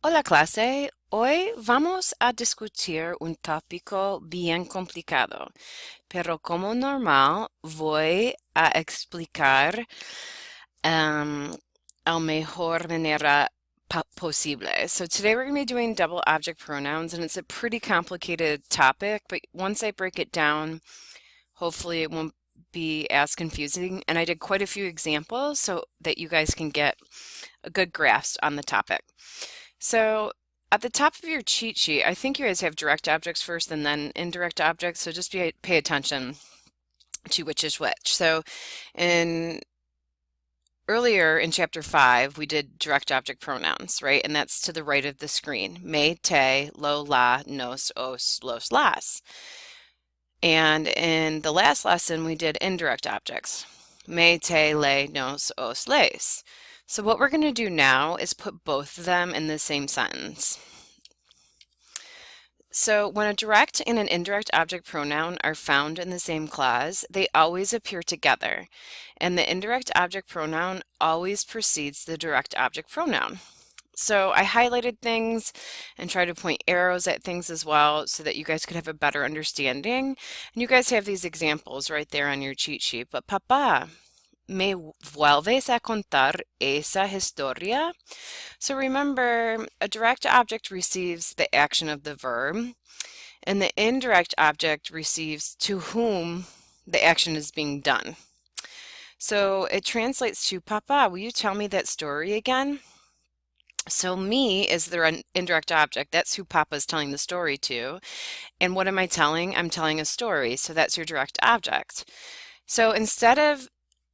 Hola clase, hoy vamos a discutir un tópico bien complicado, pero como normal voy a explicar um, la mejor manera posible. So today we're going to be doing double object pronouns, and it's a pretty complicated topic, but once I break it down, hopefully it won't be as confusing. And I did quite a few examples so that you guys can get a good grasp on the topic. So at the top of your cheat sheet, I think you guys have direct objects first and then indirect objects. So just pay attention to which is which. So in earlier in chapter 5, we did direct object pronouns, right? And that's to the right of the screen. Me, te, lo, la, nos, os, los, las. And in the last lesson, we did indirect objects. Me, te, le, nos, os, les. So what we're going to do now is put both of them in the same sentence. So when a direct and an indirect object pronoun are found in the same clause, they always appear together, and the indirect object pronoun always precedes the direct object pronoun. So I highlighted things and tried to point arrows at things as well so that you guys could have a better understanding. And you guys have these examples right there on your cheat sheet. But papá, ¿me vuelves a contar esa historia? So remember, a direct object receives the action of the verb, and the indirect object receives to whom the action is being done. So it translates to, Papa, will you tell me that story again? So me is the indirect object. That's who Papa's telling the story to. And what am I telling? I'm telling a story. So that's your direct object. So instead of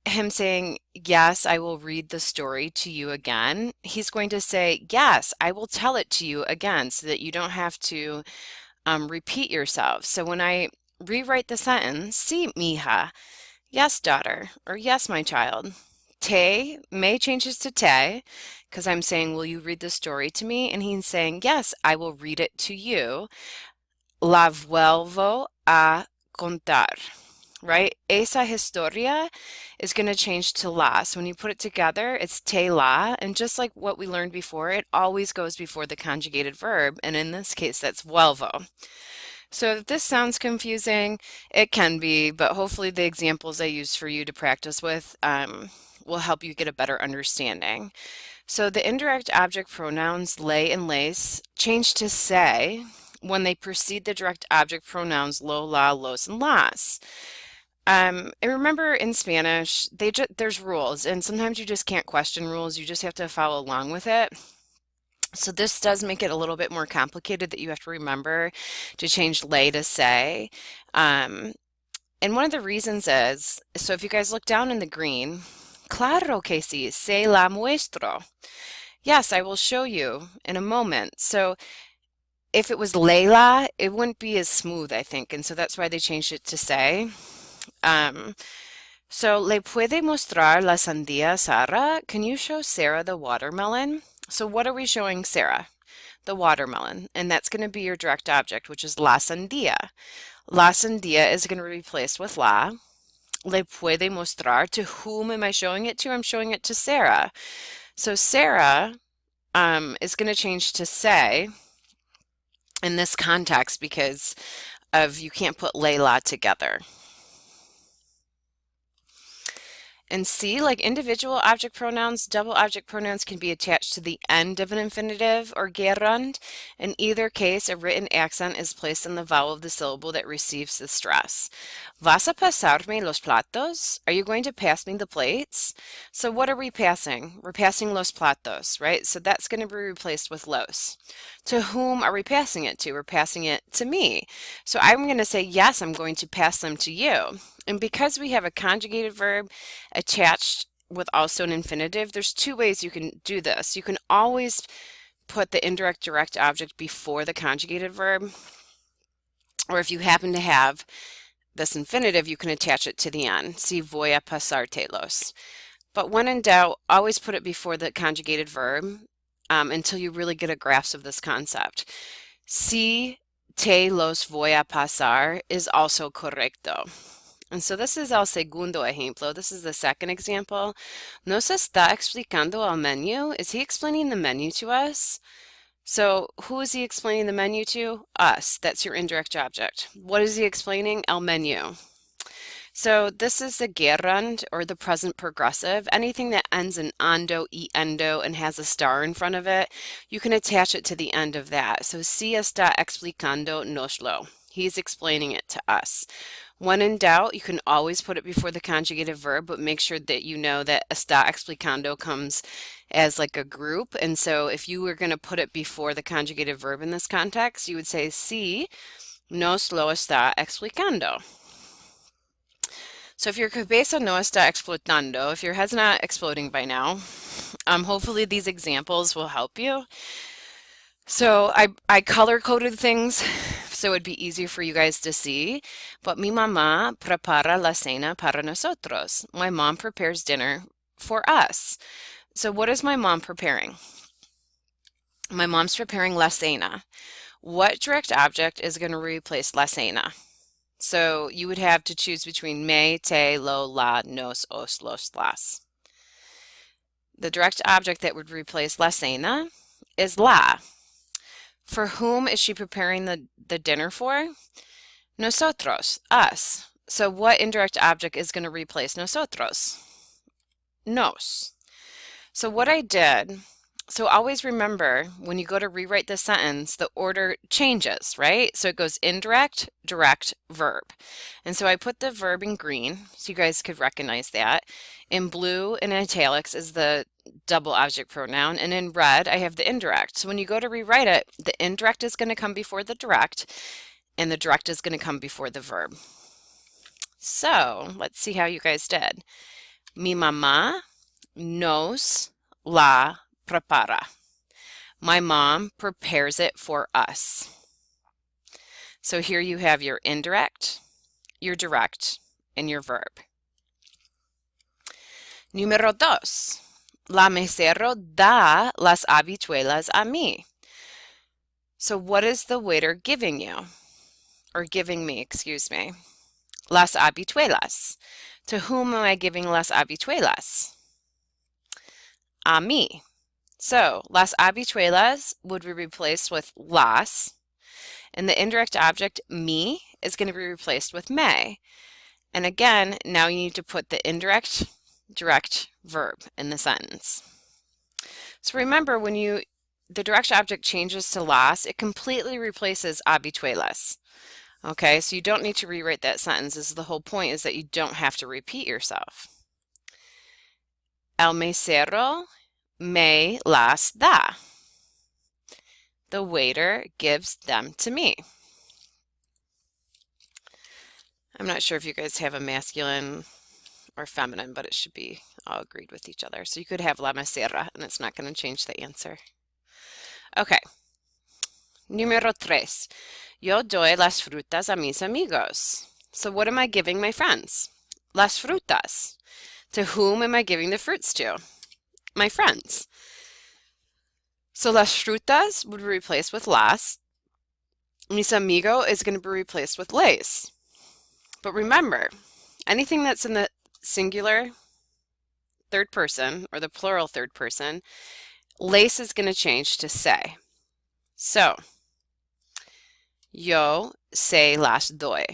him saying, yes, I will read the story to you again, he's going to say, yes, I will tell it to you again so that you don't have to repeat yourself. So when I rewrite the sentence, sí, mija, yes, daughter, or yes, my child. Te, me changes to te, because I'm saying, will you read the story to me? And he's saying, yes, I will read it to you. La vuelvo a contar, right? Esa historia is going to change to la. So when you put it together, it's te la. And just like what we learned before, it always goes before the conjugated verb. And in this case, that's vuelvo. So if this sounds confusing, it can be, but hopefully the examples I use for you to practice with will help you get a better understanding. So the indirect object pronouns le and les change to se when they precede the direct object pronouns lo, la, los, and las. And remember in Spanish, there's rules, and sometimes you just can't question rules. You just have to follow along with it. So this does make it a little bit more complicated that you have to remember to change le to se. And one of the reasons is, so if you guys look down in the green, claro que sí, se la muestro. Yes, I will show you in a moment. So if it was Layla, it wouldn't be as smooth, I think, and so that's why they changed it to se. So, ¿le puede mostrar la sandía, Sarah? Can you show Sarah the watermelon? So what are we showing Sarah? The watermelon, and that's going to be your direct object, which is la sandía. La sandía is going to be replaced with la. Le puede mostrar. To whom am I showing it to? I'm showing it to Sarah. So Sarah is going to change to say in this context because of you can't put Layla together. And see, like individual object pronouns, double object pronouns can be attached to the end of an infinitive or gerund. In either case, a written accent is placed on the vowel of the syllable that receives the stress. ¿Vas a pasarme los platos? Are you going to pass me the plates? So what are we passing? We're passing los platos, right? So that's going to be replaced with los. To whom are we passing it to? We're passing it to me. So I'm going to say, yes, I'm going to pass them to you. And because we have a conjugated verb attached with also an infinitive, there's two ways you can do this. You can always put the indirect direct object before the conjugated verb, or if you happen to have this infinitive, you can attach it to the end. Si voy a pasártelos. But when in doubt, always put it before the conjugated verb until you really get a grasp of this concept. Si te los voy a pasar is also correcto. And so this is el segundo ejemplo. This is the second example. ¿Nos está explicando el menú? Is he explaining the menu to us? So who is he explaining the menu to? Us. That's your indirect object. What is he explaining? El menu. So this is the gerund, or the present progressive. Anything that ends in ando, endo, and has a star in front of it, you can attach it to the end of that. So sí está explicando nosotros. He's explaining it to us. When in doubt, you can always put it before the conjugative verb, but make sure that you know that está explicando comes as like a group. And so if you were going to put it before the conjugative verb in this context, you would say sí, nos lo está explicando. So if your cabeza no está explotando, if your head's not exploding by now, hopefully these examples will help you. So I color-coded things so it'd be easier for you guys to see. But mi mamá prepara la cena para nosotros. My mom prepares dinner for us. So what is my mom preparing? My mom's preparing la cena. What direct object is going to replace la cena? So you would have to choose between me, te, lo, la, nos, os, los, las. The direct object that would replace la cena is la. For whom is she preparing the dinner for? Nosotros, us. So what indirect object is going to replace nosotros? Nos. So what I did, so always remember when you go to rewrite the sentence, the order changes, right? So it goes indirect, direct, verb. And so I put the verb in green so you guys could recognize that. In blue and in italics is the double object pronoun, and in red I have the indirect. So when you go to rewrite it, the indirect is going to come before the direct, and the direct is going to come before the verb. So let's see how you guys did. Mi mamá nos la prepara. My mom prepares it for us. So here you have your indirect, your direct, and your verb. Número dos. La mesero da las habichuelas a mí. So what is the waiter giving you? Or giving me, excuse me. Las habichuelas. To whom am I giving las habichuelas? A mí. So las habichuelas would be replaced with las, and the indirect object me is going to be replaced with me. And again, now you need to put the indirect, direct verb in the sentence. So remember, when the direct object changes to las, it completely replaces habichuelas. Okay, so you don't need to rewrite that sentence. This is the whole point, is that you don't have to repeat yourself. El mesero me las da. The waiter gives them to me. I'm not sure if you guys have a masculine or feminine, but it should be all agreed with each other. So you could have la mesera, and it's not going to change the answer. Okay. Número tres. Yo doy las frutas a mis amigos. So what am I giving my friends? Las frutas. To whom am I giving the fruits to? My friends. So las frutas would be replaced with las. Mis amigos is going to be replaced with les. But remember, anything that's in the singular third person or the plural third person, les is going to change to se. So, yo se las doy.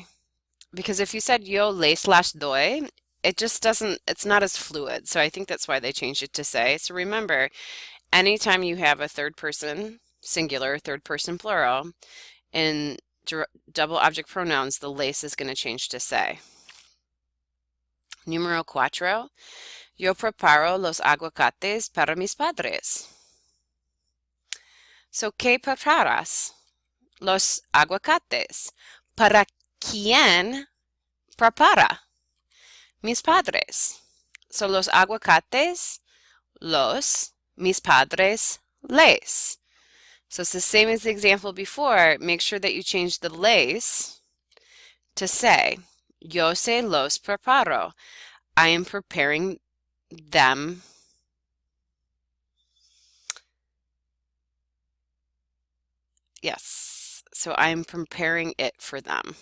Because if you said yo les las doy, it just doesn't, it's not as fluid. So I think that's why they changed it to se. So remember, anytime you have a third person singular, third person plural, in double object pronouns, the les is going to change to se. Número cuatro. Yo preparo los aguacates para mis padres. So, ¿qué preparas? Los aguacates. ¿Para quién prepara? Mis padres. So, los aguacates, los, mis padres, les. So it's the same as the example before. Make sure that you change the les to se. Yo se los preparo. I am preparing them. Yes, so I'm preparing it for them.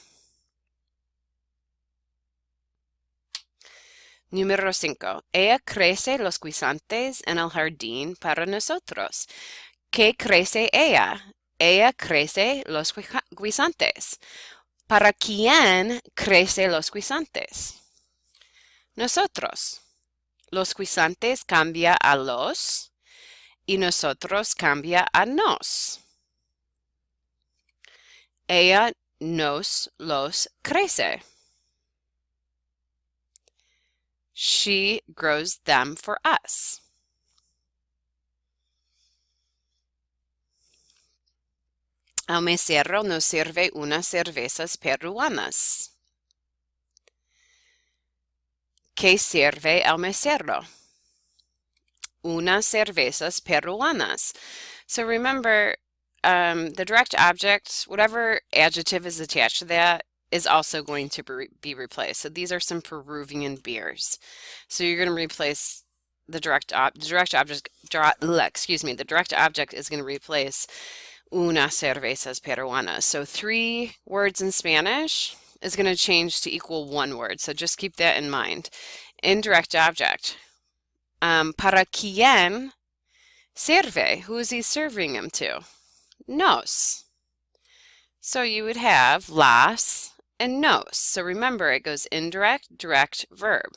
Número 5. Ella crece los guisantes en el jardín para nosotros. ¿Qué crece ella? Ella crece los guisantes. ¿Para quién crece los guisantes? Nosotros. Los guisantes cambia a los y nosotros cambia a nos. Ella nos los crece. She grows them for us. El mesero nos sirve unas cervezas peruanas. ¿Qué sirve el mesero? Unas cervezas peruanas. So remember, the direct object, whatever adjective is attached to that, is also going to be replaced. So these are some Peruvian beers. So you're going to replace the direct object. The direct object is going to replace unas cervezas peruanas. So 3 words in Spanish is going to change to equal 1 word. So just keep that in mind. Indirect object. Para quién sirve? Who is he serving him to? Nos. So you would have las and nos. So remember, it goes indirect, direct, verb.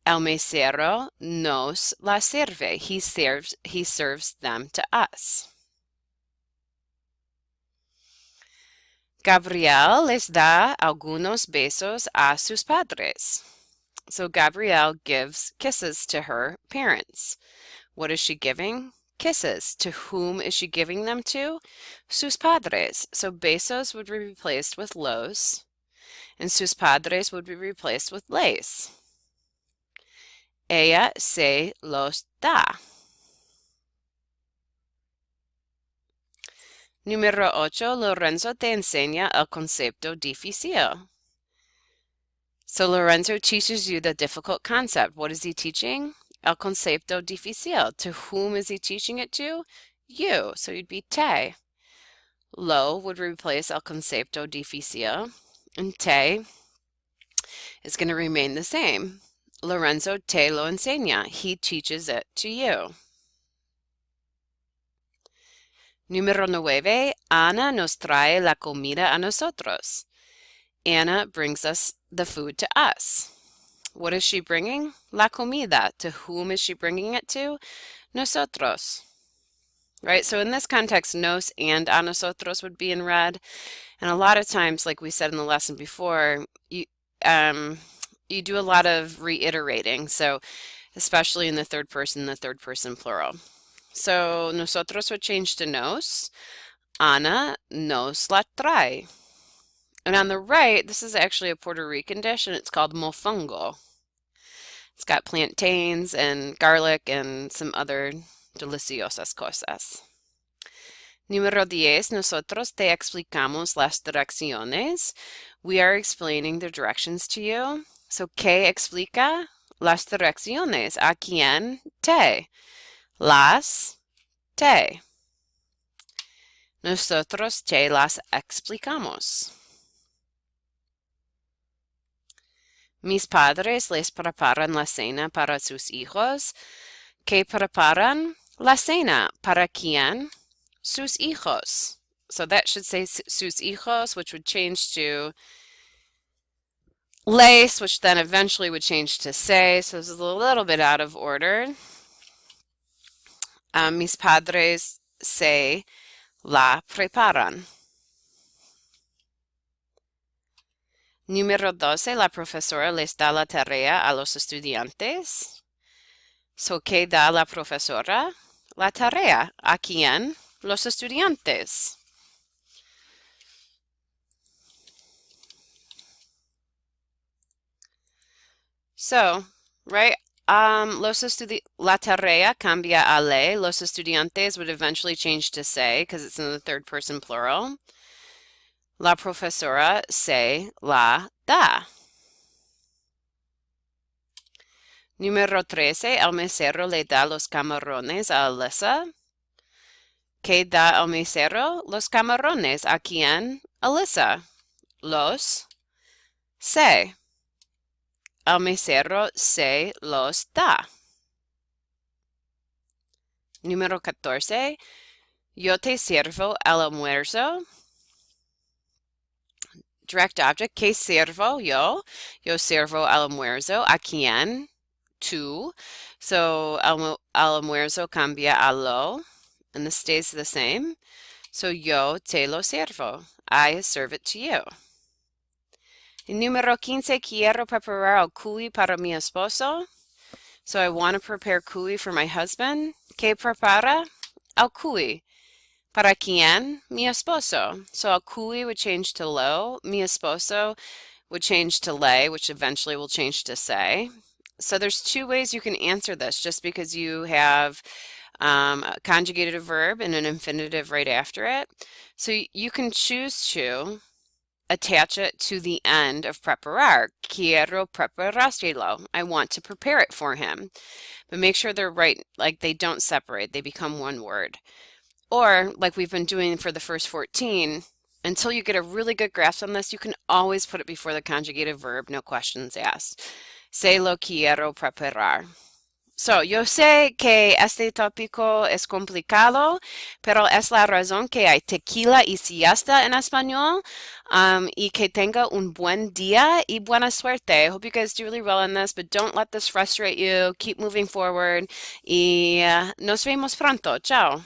El mesero nos la sirve. He serves them to us. Gabriel les da algunos besos a sus padres. So Gabrielle gives kisses to her parents. What is she giving? Kisses. To whom is she giving them to? Sus padres. So besos would be replaced with los, and sus padres would be replaced with les. Ella se los da. Número 8. Lorenzo te enseña el concepto dificil. So Lorenzo teaches you the difficult concept. What is he teaching? El concepto dificil. To whom is he teaching it to? You. So you'd be te. Lo would replace el concepto dificil, and te is going to remain the same. Lorenzo te lo enseña. He teaches it to you. Número 9. Ana nos trae la comida a nosotros. Anna brings us the food to us. What is she bringing? La comida. To whom is she bringing it to? Nosotros. Right? So in this context, nos and a nosotros would be in red. And a lot of times, like we said in the lesson before, you do a lot of reiterating. So especially in the third person plural. So nosotros would change to nos. Ana nos la trae. And on the right, this is actually a Puerto Rican dish, and it's called mofongo. It's got plantains and garlic and some other deliciosas cosas. Número 10. Nosotros te explicamos las direcciones. We are explaining the directions to you. So, ¿qué explica? Las direcciones. ¿A quién? Te. Las, te. Nosotros te las explicamos. Mis padres les preparan la cena para sus hijos. ¿Qué preparan? La cena. ¿Para quién? Sus hijos. So that should say sus hijos, which would change to les, which then eventually would change to se. So this is a little bit out of order. Mis padres se la preparan. Número 12. La profesora les da la tarea a los estudiantes. So, ¿qué da la profesora? La tarea. ¿A quién? Los estudiantes. So, right, la tarea cambia a le. Los estudiantes would eventually change to se because it's in the third person plural. La profesora se la da. Número 13. El mesero le da los camarones a Alyssa. ¿Qué da el mesero? Los camarones. ¿A quién? Alyssa. Los se. El mesero se los da. Número 14. Yo te sirvo el almuerzo. Direct object, que sirvo yo? Yo sirvo el almuerzo. ¿A quién? Tú. So almuerzo cambia a lo, and this stays the same. So yo te lo sirvo. I serve it to you. Número 15, quiero preparar el cuy para mi esposo. So I want to prepare cuy for my husband. ¿Qué prepara? El cuy. ¿Para quién? Mi esposo. So el cuy would change to lo. Mi esposo would change to le, which eventually will change to se. So there's two ways you can answer this just because you have a conjugated verb and an infinitive right after it. So you can choose to attach it to the end of preparar. Quiero preparárselo. I want to prepare it for him. But make sure they're right, like they don't separate, they become one word. Or, like we've been doing for the first 14, until you get a really good grasp on this, you can always put it before the conjugated verb, no questions asked. Se lo quiero preparar. So, yo sé que este tópico es complicado, pero es la razón que hay tequila y siesta en español. Y que tenga un buen día y buena suerte. I hope you guys do really well on this, but don't let this frustrate you. Keep moving forward. Y nos vemos pronto. Ciao.